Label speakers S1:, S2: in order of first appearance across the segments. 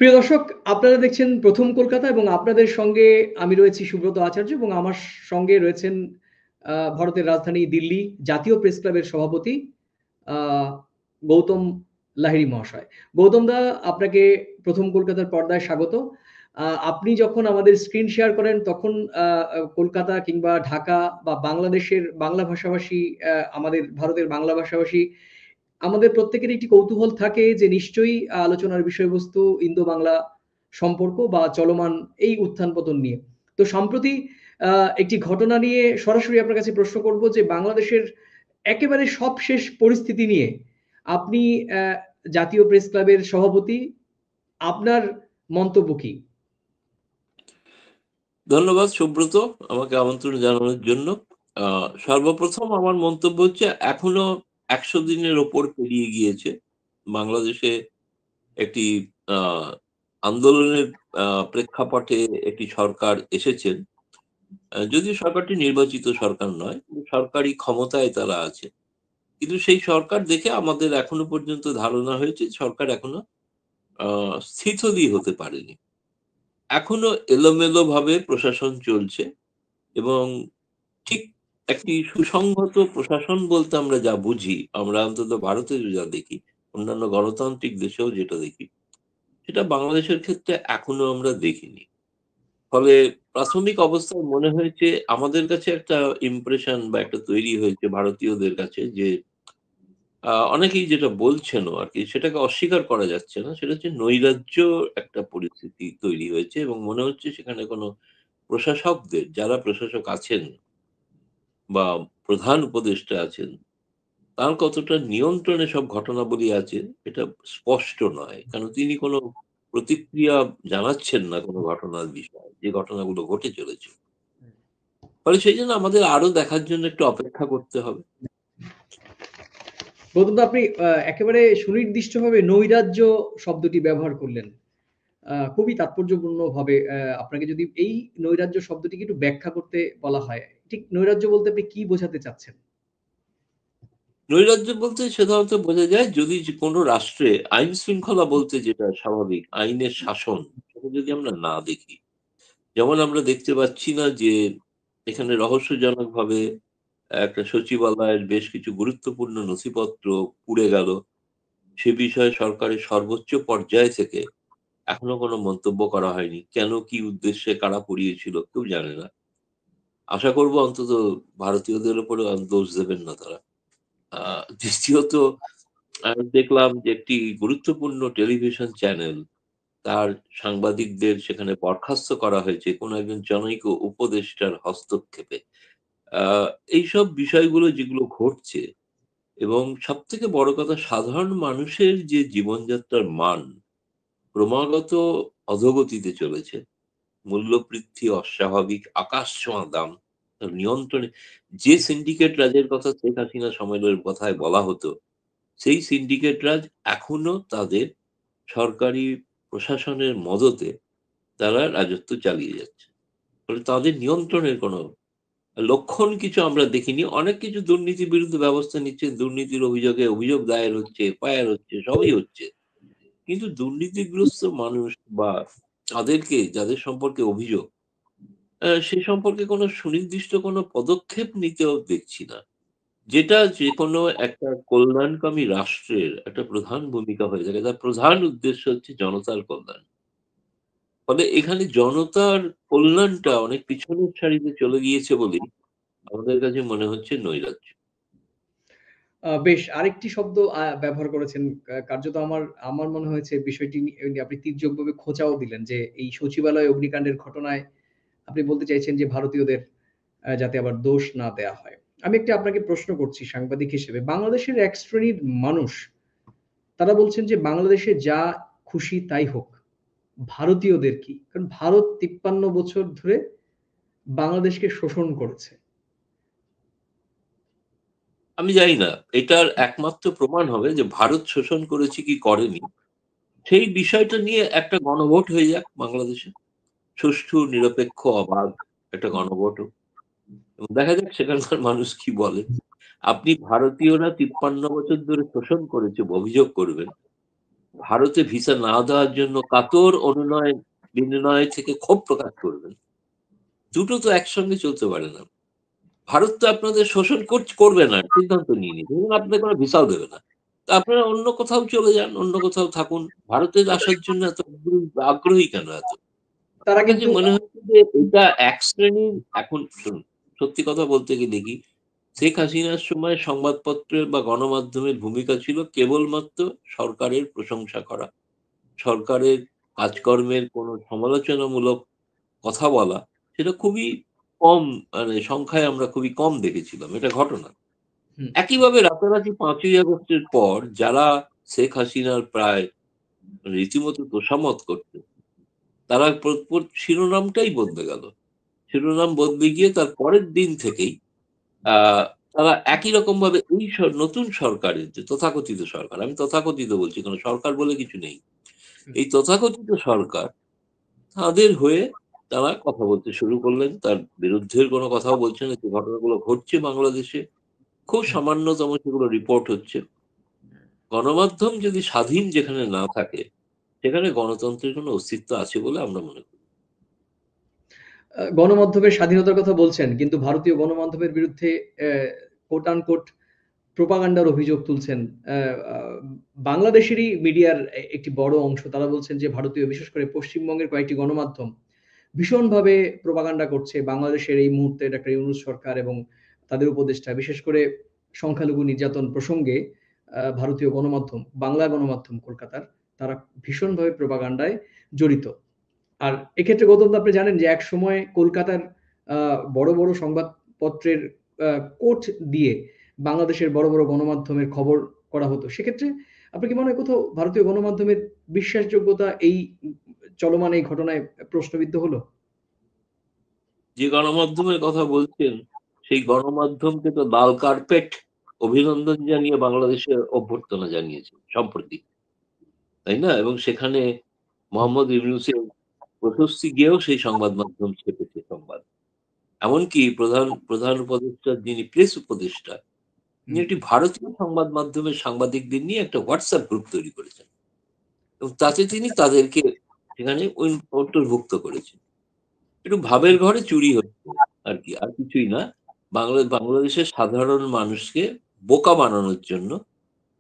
S1: প্রিয় দর্শক, আপনারা দেখছেন 'প্রথম কলকাতা' এবং আপনাদের সঙ্গে আমি রয়েছি সুব্রত আচার্য এবং আমার সঙ্গে রয়েছেন ভারতের রাজধানী দিল্লি জাতীয় প্রেস ক্লাবের সভাপতি আ গৌতম লাহিড়ী মহাশয়। গৌতম দা, আপনাকে 'প্রথম কলকাতা'র পর্দায় স্বাগত। আপনি যখন আমাদের স্ক্রিন শেয়ার করেন তখন আ আ কলকাতা কিংবা ঢাকা বা বাংলাদেশের বাংলা ভাষাভাষী আমাদের ভারতের বাংলা ভাষাভাষী আমাদের প্রত্যেকেরই একটি কৌতূহল থাকে যে নিশ্চয়ই আলোচনার বিষয়বস্তু ইন্দো-বাংলা সম্পর্ক বা চলমান এই উত্থান-পতন নিয়ে। তো সম্প্রতি আ একটি ঘটনা নিয়ে সরাসরি আপনার কাছে প্রশ্ন করব যে বাংলাদেশের একেবারে সবশেষ পরিস্থিতি নিয়ে আপনি জাতীয় প্রেস ক্লাবের সভাপতি, আপনার মন্তব্য কি?
S2: ধন্যবাদ সুব্রত, আমাকে আমন্ত্রণ জানানোর জন্য। সর্বপ্রথম আমার মন্তব্য হচ্ছে এখনো ১০০ দিনের ওপর পেরিয়ে গিয়েছে। বাংলাদেশে একটি আ আন্দোলনের প্রেক্ষাপটে একটি সরকার এসেছেন। যদিও সরকারটি নির্বাচিত সরকার নয়, কিন্তু সরকারি ক্ষমতায় তারা আছে। কিন্তু সেই সরকার দেখে আমাদের এখনো পর্যন্ত ধারণা হয়েছে সরকার এখনো আ স্থিতধী হতে পারেনি। এখনো এলোমেলোভাবে প্রশাসন চলছে এবং ঠিক একটি সুসংহত প্রশাসন বলতে আমরা যা বুঝি, আমরা অন্তত ভারতে যা দেখি, অন্যান্য গণতান্ত্রিক দেশেও যেটা দেখি, সেটা বাংলাদেশের ক্ষেত্রে এখনো আমরা দেখিনি। ফলে প্রাথমিক অবস্থায় মনে হয়েছে আমাদের কাছে একটা ইমপ্রেশন বা একটা তৈরি হয়েছে ভারতীয়দের কাছে যে অনেকেই যেটা বলছেনও আরকি সেটাকে অস্বীকার করা যাচ্ছে না। সেটা হচ্ছে নৈরাজ্য একটা পরিস্থিতি তৈরি হয়েছে এবং মনে হচ্ছে সেখানে কোনো প্রশাসকদের যারা প্রশাসক আছেন বা প্রধান উপদেষ্টা আছেন, তার কতটা নিয়ন্ত্রণে সব ঘটনাবলী আছে এটা স্পষ্ট নয়। কারণ তিনি কোনো প্রতিক্রিয়া জানাচ্ছেন না কোনো ঘটনার বিষয়ে, যে ঘটনাগুলো ঘটে চলেছে। ফলে সেইজন্য আমাদের আরো দেখার জন্য একটু অপেক্ষা করতে হবে।
S1: গৌতম দা, আপনি একেবারে সুনির্দিষ্টভাবে নৈরাজ্য শব্দটি ব্যবহার করলেন। খুবই তাৎপর্যপূর্ণভাবে আপনাকে যদি এই নৈরাজ্য শব্দটিকে একটু ব্যাখ্যা করতে বলা হয়, ঠিক নৈরাজ্য বলতে আপনি কি বোঝাতে চাচ্ছেন?
S2: নৈরাজ্য বলতে সাধারণত বোঝা যায় যদি যে কোনো রাষ্ট্রে আইন শৃঙ্খলা বলতে যেটা স্বাভাবিক, আইনের শাসন, সেটা যদি আমরা না দেখি। যেমন আমরা দেখতে পাচ্ছি না যে এখানে রহস্যজনকভাবে একটা সচিবালয়ের বেশ কিছু গুরুত্বপূর্ণ নথিপত্র পুড়ে গেল। সে বিষয়ে সরকারের সর্বোচ্চ পর্যায় থেকে এখনো কোনো মন্তব্য করা হয়নি। কেন, কি উদ্দেশ্যে, কারা পুড়িয়েছিল কেউ জানে না। আশা করব অন্তত ভারতীয়দের উপরে দোষ দেবেন না তারা। আ দ্বিতীয়ত দেখলাম যে একটি গুরুত্বপূর্ণ টেলিভিশন চ্যানেল তার সাংবাদিকদের সেখানে বরখাস্ত করা হয়েছে কোনো একজন জনৈক উপদেষ্টার হস্তক্ষেপে। আ এইসব বিষয়গুলো যেগুলো ঘটছে এবং সবথেকে বড় কথা সাধারণ মানুষের যে জীবনযাত্রার মান ক্রমাগত অধোগতিতে চলেছে। মূল্যবৃদ্ধি অস্বাভাবিক, আকাশছোঁয়া দাম। নিয়ন্ত্রণে যে সিন্ডিকেট রাজের কথা শেখ হাসিনা সময়ের কথায় বলা হতো, সেই সিন্ডিকেট রাজ এখনো তাদের সরকারি প্রশাসনের মদতে তারা রাজত্ব চালিয়ে যাচ্ছে। ফলে তাদের নিয়ন্ত্রণের কোনো লক্ষণ কিছু আমরা দেখিনি। অনেক কিছু দুর্নীতির বিরুদ্ধে ব্যবস্থা নিচ্ছে। দুর্নীতির অভিযোগে অভিযোগ দায়ের হচ্ছে, এফআইআর হচ্ছে, সবই হচ্ছে। কিন্তু দুর্নীতিগ্রস্ত মানুষ বা তাদেরকে যাদের সম্পর্কে অভিযোগ, সে সম্পর্কে কোনো সুনির্দিষ্ট কোনো পদক্ষেপ নিতেও দেখছি না। যেটা যেকোনো একটা কল্যাণকামী রাষ্ট্রের একটা প্রধান ভূমিকা হয়ে থাকে। তার প্রধান উদ্দেশ্য হচ্ছে জনতার কল্যাণ। ফলে এখানে জনতার কল্যাণটা অনেক পিছনের সারিতে চলে গিয়েছে বলেই আমাদের কাছে মনে হচ্ছে নৈরাজ্য।
S1: বেশ আরেকটি শব্দ ব্যবহার করেছেন। কার্যত আমার আমার মনে হয়েছে বিষয়টি নিয়ে আপনি তীর্যকভাবে খোঁচাও দিলেন যে, এই সচিবালয় অগ্নিকাণ্ডের ঘটনায় আপনি বলতে চাইছেন যে, ভারতীয়দের যাতে আবার দোষ না দেয়া হয়। আমি একটি আপনাকে প্রশ্ন করছি সাংবাদিক হিসেবে। বাংলাদেশের এক শ্রেণীর মানুষ তারা বলছেন যে, বাংলাদেশে যা খুশি তাই হোক। ভারতীয়দের কি? কারণ ভারত ৫৩ বছর ধরে বাংলাদেশকে শোষণ করেছে।
S2: আমি জানি না এটার একমাত্র প্রমাণ হবে যে ভারত শোষণ করেছে কি করেনি, সেই বিষয়টা নিয়ে একটা গণভোট হয়ে যাক বাংলাদেশে। সুষ্ঠু, নিরপেক্ষ, অবাধ একটা গণভোট হোক। এবং দেখা যাক সেখানকার মানুষ কি বলে। আপনি ভারতীয়রা ৫৩ বছর ধরে শোষণ করেছে অভিযোগ করবেন। ভারতে ভিসা না দেওয়ার জন্য কাতর অনুনয় বিনিময় থেকে ক্ষোভ প্রকাশ করবেন, দুটো তো একসঙ্গে চলতে পারে না। ভারত তো আপনাদের শোষণ করবে না, সিদ্ধান্ত নিয়ে নিয়েছে। এবং আপনাদের কোনো ভিসাও দেবে না। তো আপনারা অন্য কোথাও চলে যান, অন্য কোথাও থাকুন। ভারতে আসার জন্য এত আগ্রহী কেন এত?
S1: তারা
S2: আমার কাছে
S1: কিন্তু
S2: মনে হচ্ছে যে এটা এক শ্রেণীর, এখন শুনুন, সত্যি কথা বলতে গেলে কি, শেখ হাসিনার সময় সংবাদপত্রের বা গণমাধ্যমের ভূমিকা ছিল কেবলমাত্র সরকারের প্রশংসা করা। সরকারের কাজকর্মের কোনো সমালোচনামূলক কথা বলা, সেটা খুবই কম, মানে সংখ্যায় আমরা খুবই কম দেখেছিলাম। এটা ঘটনা।
S1: হুম,
S2: একইভাবে রাতারাতি ৫ই আগস্টের পর যারা শেখ হাসিনার প্রায় রীতিমতো তোষামত করত, তারা শিরোনামটাই বদলে গেল। শিরোনাম বদলে গিয়ে তার পরের দিন থেকেই আ তারা একই রকমভাবে এই নতুন সরকারের যে তথাকথিত সরকার, আমি তথাকথিত বলছি, কোন সরকার বলে কিছু নেই।
S1: হুম।
S2: এই তথাকথিত সরকার, তাদের হয়ে তারা কথা বলতে শুরু করলেন। তার বিরুদ্ধের কোনো কথাও বলছেন না। যে ঘটনাগুলো ঘটছে বাংলাদেশে, খুব
S1: হুম।
S2: সামান্যতম সেগুলো রিপোর্ট হচ্ছে। গণমাধ্যম যদি স্বাধীন যেখানে না থাকে, সেখানে গণতন্ত্রের কোনো অস্তিত্ব আছে বলে আমরা মনে করি।
S1: গণমাধ্যমের স্বাধীনতার কথা বলছেন, কিন্তু ভারতীয় গণমাধ্যমের বিরুদ্ধে কোট আনকোট প্রোপাগান্ডার অভিযোগ তুলছেন। অ্যা আ বাংলাদেশেরই মিডিয়ার একটি বড় অংশ তারা বলছেন যে ভারতীয় বিশেষ করে পশ্চিমবঙ্গের কয়েকটি গণমাধ্যম ভীষণভাবে প্রোপাগান্ডা করছে বাংলাদেশের এই মুহূর্তে ডক্টর ইউনূস সরকার এবং তাদের উপদেষ্টা। বিশেষ করে সংখ্যালঘু নির্যাতন প্রসঙ্গে ভারতীয় গণমাধ্যম, বাংলা গণমাধ্যম কলকাতার, তারা ভীষণভাবে প্রোপাগান্ডায় জড়িত। আর এক্ষেত্রে গৌতম দা আপনি জানেন যে একসময় কলকাতার আ বড় সংবাদপত্রের আ কোট দিয়ে বাংলাদেশের বড় গণমাধ্যমের খবর করা হতো। সেক্ষেত্রে আপনার কি মনে হয় কোথাও ভারতীয় গণমাধ্যমের বিশ্বাসযোগ্যতা এই চলমান এই ঘটনায় প্রশ্নবিদ্ধ হলো?
S2: যে গণমাধ্যমের কথা বলছেন, সেই গণমাধ্যমকে তো লাল কার্পেট অভিনন্দন জানিয়ে বাংলাদেশে অভ্যর্থনা জানিয়েছে সম্প্রতি। তাই না? এবং সেখানে মোহাম্মদ ইউনূসের প্রশস্তি গেয়েও সেই সংবাদ মাধ্যম ছেপেছে সংবাদ। এমনকি প্রধান উপদেষ্টা, যিনি প্রেস উপদেষ্টা, তিনি
S1: হুম।
S2: একটি ভারতীয় সংবাদ মাধ্যমের সাংবাদিকদের নিয়ে একটা WhatsApp গ্রুপ তৈরি করেছেন। এবং তাতে তিনি তাদেরকে সেখানে অন্তর্ভুক্ত করেছেন। একটু ভাবের ঘরে চুরি হচ্ছে আরকি। আর কিছুই না। বাংলাদেশের সাধারণ মানুষকে বোকা বানানোর জন্য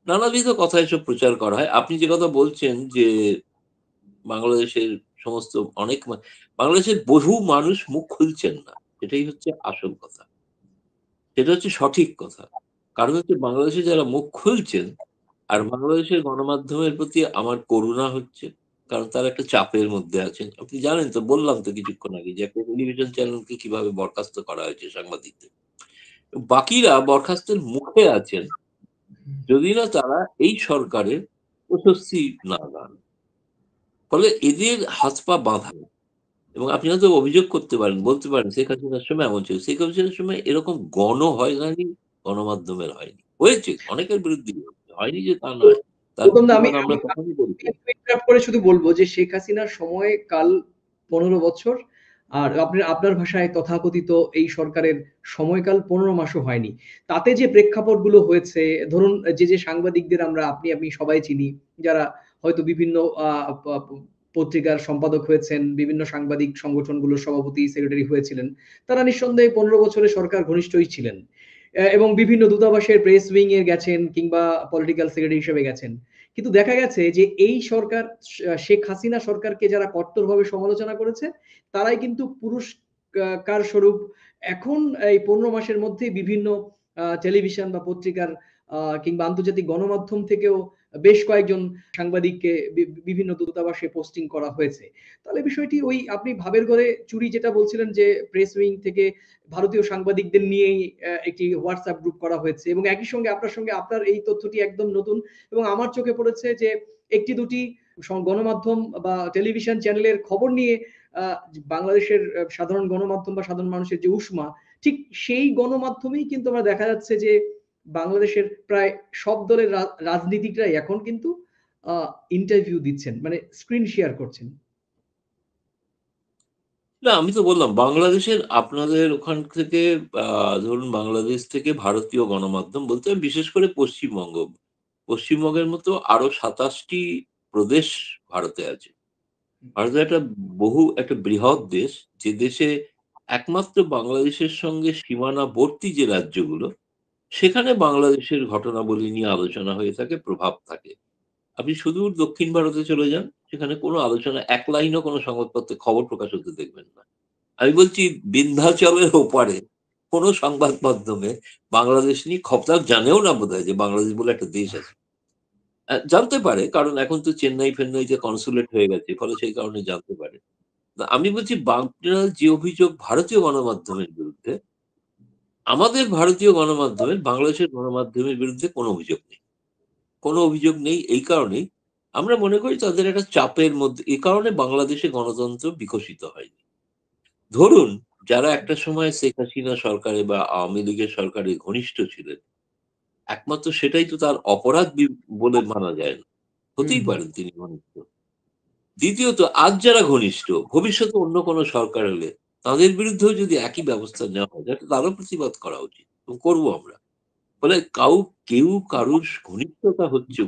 S2: নানাবিধ কথা এসব প্রচার করা হয়। আপনি যে কথা বলছেন যে বাংলাদেশের সমস্ত অনেক বাংলাদেশের বহু মানুষ মুখ খুলছেন না। এটাই হচ্ছে আসল কথা। সেটা হচ্ছে সঠিক কথা। কারণ হচ্ছে বাংলাদেশে যারা মুখ খুলছেন, আর বাংলাদেশের গণমাধ্যমের প্রতি আমার করুণা হচ্ছে। কারণ তারা একটা চাপের মধ্যে আছেন। আপনি জানেন তো, বললাম তো কিছুক্ষণ আগে যে একটা টেলিভিশন চ্যানেলকে কিভাবে বরখাস্ত করা হয়েছে সাংবাদিকদের। বাকিরা বরখাস্তের মুখে আছেন, যদি না তারা এই সরকারের প্রশস্তি না পান। ফলে এদের হাত পা বাঁধা। এবং আপনি হয়তো অভিযোগ করতে পারেন, বলতে পারেন শেখ হাসিনার সময় এমন ছিল। শেখ হাসিনার সময় এরকম হয়নি, গণমাধ্যমের হয়নি। হয়েছে, অনেকের বিরুদ্ধেই হয়েছে। হয়নি যে তা নয়। তার
S1: গৌতম দা আমি
S2: প্রতিবাদ
S1: আমি
S2: আমরা তখনই করেছি।
S1: একটু ইন্টারাপ্ট করে শুধু বলব যে শেখ হাসিনার সময়কাল ১৫ বছর। আর আপনার ভাষায় তথাকথিত এই সরকারের সময়কাল ১৫ মাসও হয়নি। তাতে যে প্রেক্ষাপটগুলো হয়েছে, ধরুন যে সাংবাদিকদের আপনি সবাই চিনি, যারা হয়তো বিভিন্ন আ প প পত্রিকার সম্পাদক হয়েছেন, বিভিন্ন সাংবাদিক সংগঠনগুলোর সভাপতি, সেক্রেটারি হয়েছিলেন। তারা নিঃসন্দেহে ১৫ বছরের সরকার ঘনিষ্ঠই ছিলেন। এবং বিভিন্ন দূতাবাসের প্রেস উইং এ গেছেন কিংবা পলিটিক্যাল সেক্রেটারি হিসেবে গেছেন। কিন্তু দেখা গেছে যে এই সরকার শেখ হাসিনা সরকারকে যারা কট্টরভাবে সমালোচনা করেছে, তারাই কিন্তু পুরস্কার স্বরূপ এখন এই ১৫ মাসের মধ্যেই বিভিন্ন টেলিভিশন বা পত্রিকার কিংবা আন্তর্জাতিক গণমাধ্যম থেকেও বেশ কয়েকজন সাংবাদিককে বিভিন্ন দূতাবাসে পোস্টিং করা হয়েছে। তাহলে বিষয়টি ওই আপনি ভাবের ঘরে চুরি যেটা বলছিলেন যে প্রেস উইং থেকে ভারতীয় সাংবাদিকদের নিয়েই একটি WhatsApp গ্রুপ করা হয়েছে এবং একই সঙ্গে আপনার এই তথ্যটি একদম নতুন এবং আমার চোখে পড়েছে যে ১ টি ২ টি গণমাধ্যম বা টেলিভিশন চ্যানেলের খবর নিয়ে আ বাংলাদেশের সাধারণ গণমাধ্যম বা সাধারণ মানুষের যে উষ্মা, ঠিক সেই গণমাধ্যমেই কিন্তু আমরা দেখা যাচ্ছে যে বাংলাদেশের প্রায় সব দলের রাজনীতিকরাই এখন কিন্তু আ ইন্টারভিউ দিচ্ছেন। মানে স্ক্রিন শেয়ার করছেন।
S2: না, আমি তো বললাম বাংলাদেশের আপনাদের ওখান থেকে আ ধরুন বাংলাদেশ থেকে ভারতীয় গণমাধ্যম বলতে বিশেষ করে পশ্চিমবঙ্গের মতো আরো ২৭ টি প্রদেশ ভারতে আছে। ভারত একটা বৃহৎ দেশ, যে দেশে একমাত্র বাংলাদেশের সঙ্গে সীমানাবর্তী যে রাজ্যগুলো, সেখানে বাংলাদেশের ঘটনাবলী নিয়ে আলোচনা হয়ে থাকে, প্রভাব থাকে। আপনি সুদূর দক্ষিণ ভারতে চলে যান, সেখানে কোনো আলোচনা, এক লাইনও কোনো সংবাদপত্রে খবর প্রকাশ হতে দেখবেন না। আমি বলছি বিন্ধ্যাচলের ওপারে কোনো সংবাদ মাধ্যমে বাংলাদেশ নিয়ে খবর জানেও না বোধহয় যে বাংলাদেশ বলে একটা দেশ আছে। জানতে পারে, কারণ এখন তো চেন্নাই-ফেন্নাইতে কনসুলেট হয়ে গেছে। ফলে সেই কারণে জানতে পারে। না, আমি বলছি বাংলার যে অভিযোগ ভারতীয় গণমাধ্যমের বিরুদ্ধে, আমাদের ভারতীয় গণমাধ্যমের বাংলাদেশের গণমাধ্যমের বিরুদ্ধে কোনো অভিযোগ নেই। কোনো অভিযোগ নেই এই কারণেই, আমরা মনে করি তাদের একটা চাপের মধ্যে, এ কারণে বাংলাদেশে গণতন্ত্র বিকশিত হয়নি। ধরুন, যারা একটা সময় শেখ হাসিনা সরকারে বা আওয়ামী লীগের সরকারে ঘনিষ্ঠ ছিলেন, একমাত্র সেটাই তো তার অপরাধ বলে মানা যায় না। হতেই পারেন তিনি ঘনিষ্ঠ। দ্বিতীয়ত, আজ যারা ঘনিষ্ঠ, ভবিষ্যতে অন্য কোনো সরকার হলে তাদের বিরুদ্ধেও যদি একই ব্যবস্থা নেওয়া হয়, যাতে তারও প্রতিবাদ করা উচিত, এবং করবো আমরা। ফলে কেউ কারুর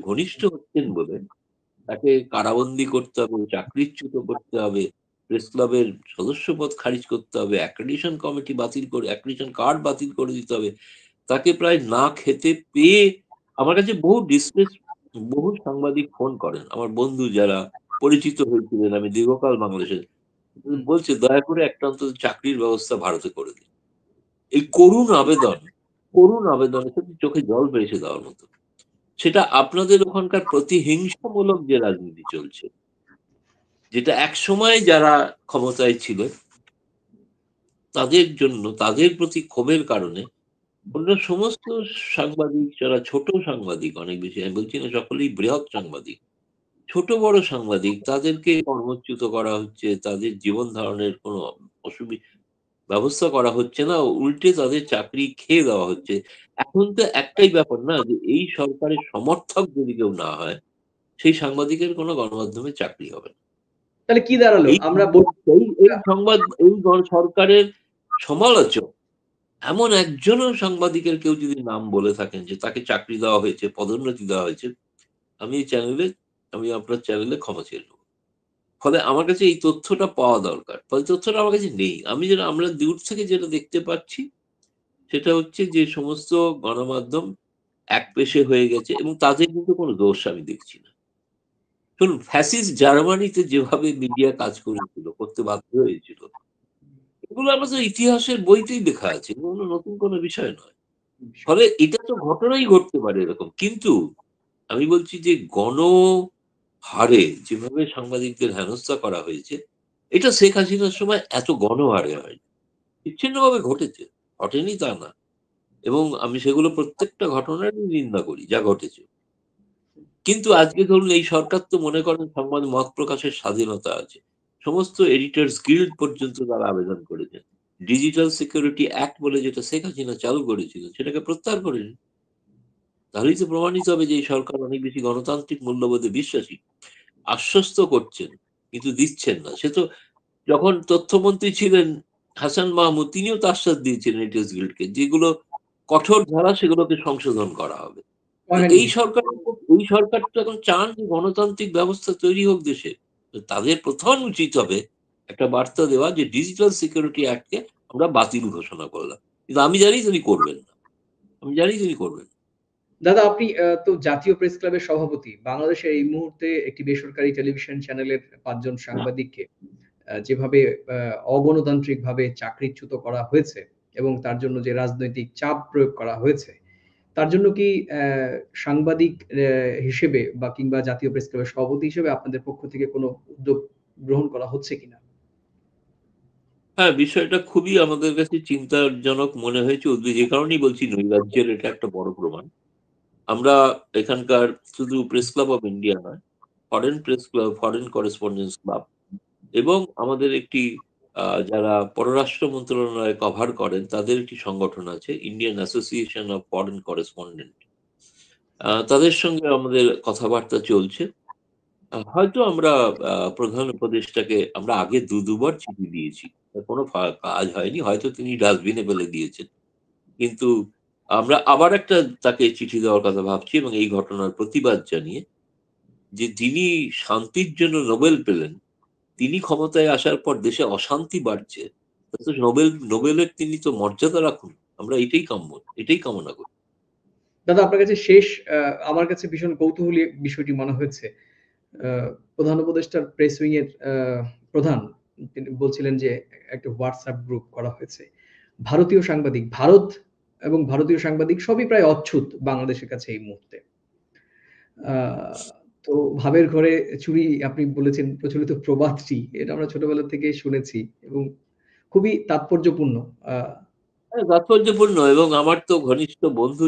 S2: ঘনিষ্ঠ হচ্ছেন বলে তাকে কারাবন্দী করতে হবে, চাকরিচ্যুত করতে হবে, প্রেস ক্লাবের সদস্যপদ খারিজ করতে হবে, অ্যাক্রিডিটেশন কার্ড বাতিল করে দিতে হবে, তাকে প্রায় না খেতে পেয়ে, আমার কাছে বহু সাংবাদিক ফোন করেন, আমার বন্ধু যারা পরিচিত হয়েছিলেন, আমি দীর্ঘকাল বাংলাদেশে, বলছে দয়া করে একটা অন্তত চাকরির ব্যবস্থা ভারতে করে দিন। এই করুণ আবেদনের সাথে চোখে জল ভেসে দেওয়ার মতো। সেটা আপনাদের ওখানকার প্রতিহিংসামূলক যে রাজনীতি চলছে, যেটা একসময় যারা ক্ষমতায় ছিল তাদের জন্য, তাদের প্রতি ক্ষোভের কারণে অন্য সমস্ত সাংবাদিক, যারা ছোট সাংবাদিক, অনেক বেশি, আমি বলছি না সকলেই বৃহৎ সাংবাদিক, ছোট বড় সাংবাদিক, তাদেরকে কর্মচ্যুত করা হচ্ছে, তাদের জীবন ধারণের কোনো ব্যবস্থা করা হচ্ছে না, উল্টে তাদের চাকরি খেয়ে দেওয়া হচ্ছে। এখন তো একটাই ব্যাপার না, যে এই সরকারের সমর্থক যদি কেউ না হয়, সেই সাংবাদিকের কোনো গণমাধ্যমে চাকরি হবে না।
S1: তাহলে কি দাঁড়ালো?
S2: এই
S1: আমরা
S2: এই সংবাদ, সরকারের সমালোচক এমন একজনও সাংবাদিকের কেউ যদি নাম বলে থাকেন যে তাকে চাকরি দেওয়া হয়েছে, পদোন্নতি দেওয়া হয়েছে, আমি আপনার চ্যানেলে ক্ষমা চেয়ে নেব। ফলে আমার কাছে এই তথ্যটা পাওয়া দরকার। ফলে তথ্যটা আমার কাছে নেই। আমরা দূর থেকে যেটা দেখতে পাচ্ছি, সেটা হচ্ছে যে সমস্ত গণমাধ্যম একপেশে হয়ে গেছে, এবং তাদের কিন্তু কোনো দোষ আমি দেখছি না। শুনুন, ফ্যাসিস্ট জার্মানিতে যেভাবে মিডিয়া কাজ করেছিল, করতে বাধ্য হয়েছিল, এগুলো আমাদের ইতিহাসের বইতেই লেখা আছে। এগুলো নতুন কোনো বিষয় নয়। ফলে এটা তো ঘটনাই ঘটতে পারে এরকম। কিন্তু আমি বলছি যে গণহারে যেভাবে সাংবাদিকদের হেনস্থা করা হয়েছে, এটা শেখ হাসিনার সময় এত গণহারে হয়নি। বিচ্ছিন্নভাবে ঘটেছে, ঘটেনি তা না। এবং আমি সেগুলো প্রত্যেকটা ঘটনারই নিন্দা করি যা ঘটেছে। কিন্তু আজকে ধরুন, এই সরকার তো মনে করেন সংবাদ মত প্রকাশের স্বাধীনতা আছে। সমস্ত এডিটর্স গিল্ড পর্যন্ত তারা আবেদন করেছেন। ডিজিটাল সিকিউরিটি অ্যাক্ট বলে যেটা শেখ হাসিনা চালু করেছিলেন, সেটাকে প্রত্যাহার করে নিন। তাহলেই তো প্রমাণিত হবে যে এই সরকার অনেক বেশি গণতান্ত্রিক মূল্যবোধে বিশ্বাসী। আশ্বস্ত করছেন, কিন্তু দিচ্ছেন না। সে তো যখন তথ্যমন্ত্রী ছিলেন হাসান মাহমুদ, তিনিও তো আশ্বাস দিয়েছিলেন এডিটর্স গিল্ডকে, যেগুলো কঠোর ধারা সেগুলোকে সংশোধন করা হবে। তো এই সরকার তো এখন চান যে গণতান্ত্রিক ব্যবস্থা তৈরি হোক দেশে। তো তাদের প্রথম উচিত হবে একটা বার্তা দেওয়া যে ডিজিটাল সিকিউরিটি অ্যাক্টকে আমরা বাতিল ঘোষণা করলাম। কিন্তু আমি জানি তিনি করবেন না।
S1: দাদা, আপনি তো জাতীয় প্রেস ক্লাবের সভাপতি। বাংলাদেশের এই মুহূর্তে একটি বেসরকারি টেলিভিশন চ্যানেলের ৫ জন সাংবাদিককে যেভাবে অগণতান্ত্রিকভাবে চাকরিচ্যুত করা হয়েছে এবং তার জন্য যে রাজনৈতিক চাপ প্রয়োগ করা হয়েছে, তার জন্য কি সাংবাদিক হিসেবে বা কিংবা জাতীয় প্রেস ক্লাবের সভাপতি হিসেবে আপনাদের পক্ষ থেকে কোনো উদ্যোগ গ্রহণ করা হচ্ছে কিনা?
S2: হ্যাঁ, বিষয়টা খুবই আমাদের কাছে চিন্তাজনক মনে হয়েছে। যে কারণেই বলছি, নৈরাজ্যের এটা একটা বড় প্রমাণ। আমরা এখানকার শুধু প্রেস ক্লাব অফ ইন্ডিয়া নয়, foreign press club, foreign correspondence club, এবং আমাদের একটি যারা পররাষ্ট্র মন্ত্রণালয় কভার করেন তাদের একটি সংগঠন আছে, Indian association of foreign correspondent. তাদের সঙ্গে আমাদের কথাবার্তা চলছে। হয়তো আমরা প্রধান উপদেষ্টাকে আমরা আগে দুবার চিঠি দিয়েছি। কোনো কাজ হয়নি। হয়তো তিনি ডাস্টবিনে ফেলে দিয়েছেন। কিন্তু আমরা আবার একটা তাকে চিঠি দেওয়ার কথা ভাবছি, এবং এই ঘটনার প্রতিবাদ জানিয়ে যে যিনি শান্তির জন্য নোবেল পেলেন, তিনি ক্ষমতায় আসার পর দেশে অশান্তি বাড়ছে, তো নোবেলের তিনি তো মর্যাদা রাখুন। আমরা এটাই কামনা করি।
S1: দাদা আপনার কাছে শেষ আমার কাছে ভীষণ কৌতূহলী বিষয়টি মনে হয়েছে। আ প্রধান উপদেষ্টার প্রেস উইং এর প্রধান তিনি বলছিলেন যে একটা WhatsApp গ্রুপ করা হয়েছে। ভারতীয় সাংবাদিক, ভারত এবং ভারতীয় সাংবাদিক সবই প্রায় অচ্ছুত বাংলাদেশের কাছে এই মুহূর্তে। আ তো ভাবের ঘরে চুরি আপনি বলেছেন প্রচলিত প্রবাদটি। এটা আমরা ছোটবেলা থেকে শুনেছি এবং খুবই তাৎপর্যপূর্ণ। আ
S2: হ্যাঁ, তাৎপর্যপূর্ণ এবং আমার তো ঘনিষ্ঠ বন্ধু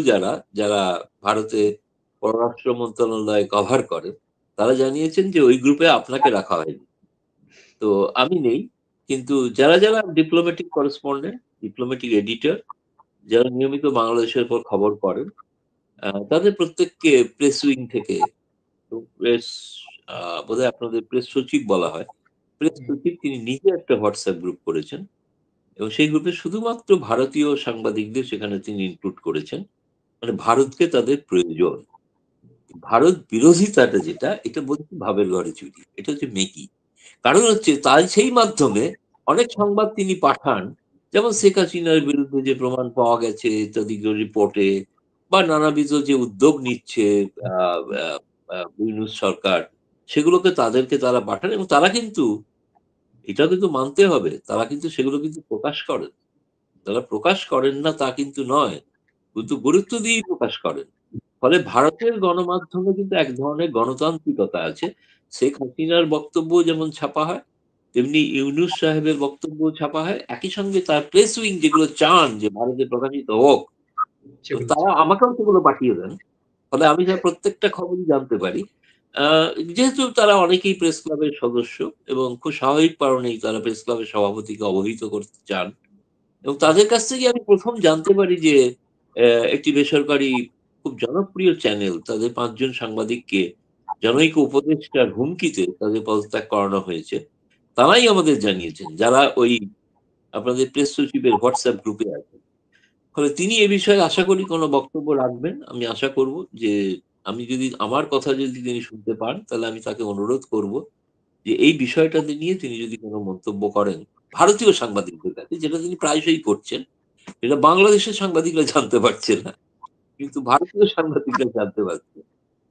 S2: যারা ভারতে পররাষ্ট্র মন্ত্রণালয় কভার করে, তারা জানিয়েছেন যে ওই গ্রুপে আপনাকে রাখা হয়নি। তো আমি নেই। কিন্তু যারা ডিপ্লোম্যাটিক করেসপন্ডেন্ট, ডিপ্লোম্যাটিক এডিটর, যারা নিয়মিত বাংলাদেশের উপর খবর করেন, তাদের প্রত্যেককে প্রেস উইং থেকে প্রেস বোধহয় আপনাদের প্রেস সচিব বলা হয়। প্রেস
S1: হুম,
S2: সচিব তিনি নিজে একটা WhatsApp গ্রুপ করেছেন এবং সেই গ্রুপে শুধুমাত্র ভারতীয় সাংবাদিকদের সেখানে তিনি ইনক্লুড করেছেন। মানে ভারতকে তাদের প্রয়োজন। ভারত বিরোধিতাটা যেটা, এটা বলছি ভাবের ঘরে চুরি। এটা হচ্ছে মেকি। কারণ হচ্ছে তাই সেই মাধ্যমে অনেক সংবাদ তিনি পাঠান। যেমন শেখ হাসিনার বিরুদ্ধে যে প্রমাণ পাওয়া গেছে ইত্যাদিগুলো রিপোর্টে বা নানাবিধ যে উদ্যোগ নিচ্ছে আ আ আ ইউনূস সরকার, সেগুলোকে তাদেরকে তারা পাঠান এবং তারা কিন্তু এটাও কিন্তু মানতে হবে। তারা কিন্তু সেগুলো কিন্তু প্রকাশ করেন। তারা প্রকাশ করেন না তা কিন্তু নয়। কিন্তু গুরুত্ব দিয়েই প্রকাশ করেন। ফলে ভারতের গণমাধ্যমে কিন্তু এক ধরনের গণতান্ত্রিকতা আছে। শেখ হাসিনার বক্তব্য যেমন ছাপা হয়, তেমনি ইউনূস সাহেবের বক্তব্যও ছাপা হয়। একই সঙ্গে তার প্রেস উইং যেগুলো চান যে ভারতে প্রকাশিত হোক, তো
S1: সেগুলো
S2: তারা আমাকেও সেগুলো পাঠিয়ে দেন। ফলে আমি তার প্রত্যেকটা খবরই জানতে পারি। আ যেহেতু তারা অনেকেই প্রেস ক্লাবের সদস্য এবং খুব স্বাভাবিক কারণেই তারা প্রেস ক্লাবের সভাপতিকে অবহিত করতে চান। এবং তাদের কাছ থেকে আমি ১ম জানতে পারি যে একটি বেসরকারি খুব জনপ্রিয় চ্যানেল তাদের ৫ জন সাংবাদিককে জনৈক উপদেষ্টার হুমকিতে তাদের পদত্যাগ করানো হয়েছে। তারাই আমাদের জানিয়েছেন, যারা ওই আপনাদের প্রেস সচিবের WhatsApp গ্রুপে আছেন। ফলে তিনি এ বিষয়ে আশা করি কোন বক্তব্য রাখবেন। আমি আশা করব যে আমার কথা যদি তিনি শুনতে পান, তাহলে আমি তাকে অনুরোধ করব যে এই বিষয়টাতে নিয়ে তিনি যদি কোন মন্তব্য করেন, ভারতীয় সাংবাদিকদের কাছে যেটা তিনি প্রায়শই করছেন। এটা বাংলাদেশের সাংবাদিকরা জানতে পারছে না। কিন্তু ভারতীয় সাংবাদিকরা জানতে পারছে।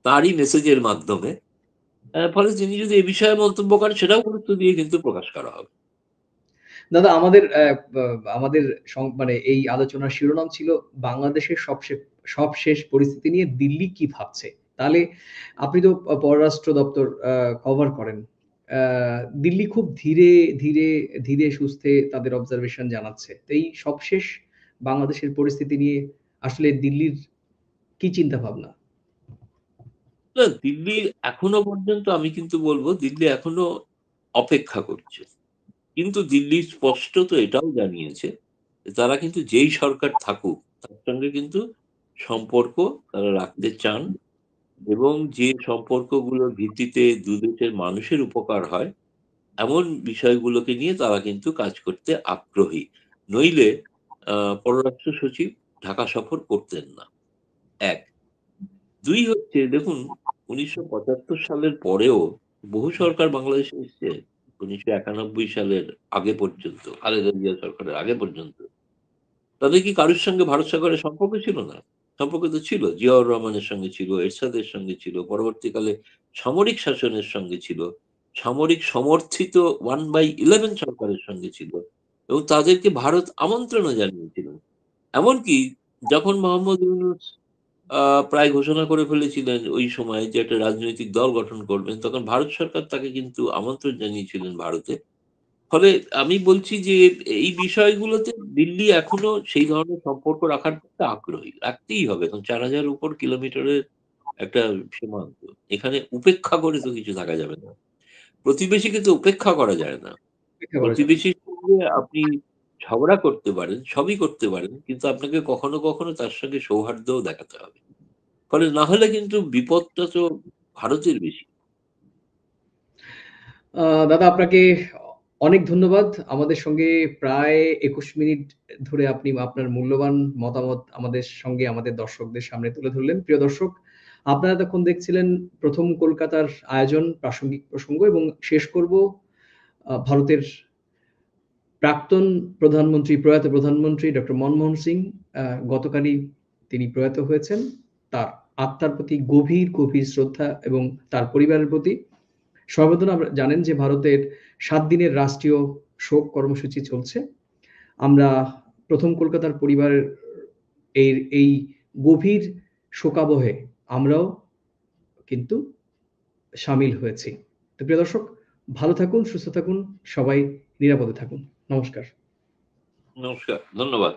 S2: তারই মেসেজের মাধ্যমে। ফলে তিনি যদি এ বিষয়ে মন্তব্য করেন সেটাও গুরুত্ব দিয়ে কিন্তু প্রকাশ করা হবে।
S1: দাদা আমাদের বা আমাদের মানে এই আলোচনার শিরোনাম ছিল বাংলাদেশের সবশেষ পরিস্থিতি নিয়ে দিল্লি কি ভাবছে? তাহলে আপনি তো পররাষ্ট্র দপ্তর কভার করেন। আ দিল্লি খুব ধীরে সুস্থে তাদের অবজারভেশন জানাচ্ছে। তো এই সবশেষ বাংলাদেশের পরিস্থিতি নিয়ে আসলে দিল্লির কি চিন্তা ভাবনা?
S2: না, দিল্লি এখনো পর্যন্ত আমি কিন্তু বলব দিল্লি এখনো অপেক্ষা করছে। কিন্তু দিল্লি স্পষ্টত এটাও জানিয়েছে যে তারা কিন্তু যেই সরকার থাকুক তার সঙ্গে কিন্তু সম্পর্ক তারা রাখতে চান এবং যে সম্পর্কগুলোর ভিত্তিতে দুদেশের মানুষের উপকার হয় এমন বিষয়গুলোকে নিয়ে তারা কিন্তু কাজ করতে আগ্রহী। নইলে আ পররাষ্ট্র সচিব ঢাকা সফর করতেন না। ১। ২ হচ্ছে দেখুন ১৯৭৫ সালের পরেও বহু সরকার বাংলাদেশে এসছে। ১৯৯১ সালের আগে পর্যন্ত, খালেদা জিয়া সরকারের আগে পর্যন্ত। তাদের কি কারোর সঙ্গে ভারত সরকারের সম্পর্ক ছিল না? সম্পর্ক তো ছিল। জিয়াউর রহমানের সঙ্গে ছিল, এরশাদের সঙ্গে ছিল, পরবর্তীকালে সামরিক শাসনের সঙ্গে ছিল, সামরিক সমর্থিত 1/11 সরকারের সঙ্গে ছিল এবং তাদেরকে ভারত আমন্ত্রণও জানিয়েছিল। এমনকি যখন মোহাম্মদ ইউনূস আ প্রায় ঘোষণা করে ফেলেছিলেন ওই সময়ে যে একটা রাজনৈতিক দল গঠন করবেন, তখন ভারত সরকার তাকে কিন্তু আমন্ত্রণ জানিয়েছিলেন ভারতে। ফলে আমি বলছি যে এই বিষয়গুলোতে দিল্লি এখনো সেই ধরনের সম্পর্ক রাখার পক্ষে আগ্রহী। রাখতেই হবে। এখন ৪,০০০ উপর কিলোমিটারের একটা সীমান্ত। এখানে উপেক্ষা করে তো কিছু থাকা যাবে না। প্রতিবেশীকে তো উপেক্ষা করা যায় না।
S1: অপেক্ষা করা যাবে না।
S2: প্রতিবেশীর সঙ্গে আপনি ঝগড়া করতে পারেন, সবই করতে পারেন। কিন্তু আপনাকে কখনো তার সঙ্গে সৌহার্দ্যও দেখাতে হবে। ফলে না হলে কিন্তু বিপদটা তো ভারতের বেশি।
S1: দাদা আপনাকে অনেক ধন্যবাদ। আমাদের সঙ্গে প্রায় ২১ মিনিট ধরে আপনি আপনার মূল্যবান মতামত আমাদের সঙ্গে আমাদের দর্শকদের সামনে তুলে ধরলেন। প্রিয় দর্শক, আপনারা তখন দেখছিলেন প্রথম কলকাতার আয়োজন, প্রাসঙ্গিক প্রসঙ্গ, এবং শেষ করব ভারতের প্রাক্তন প্রধানমন্ত্রী, প্রয়াত প্রধানমন্ত্রী ডক্টর মনমোহন সিং। গতকালই তিনি প্রয়াত হয়েছেন। তার আত্মার প্রতি গভীর গভীর শ্রদ্ধা এবং তার পরিবারের প্রতি সর্বদা জানেন যে ভারতের 7 দিনের রাষ্ট্রীয় শোক কর্মসূচি চলছে। আমরা প্রথম কলকাতার পরিবারের এই গভীর শোকাবহে আমরাও কিন্তু শামিল হয়েছি। তো প্রিয় দর্শক, ভালো থাকুন, সুস্থ থাকুন, সবাই নিরাপদে থাকুন। নমস্কার।
S2: নমস্কার, ধন্যবাদ।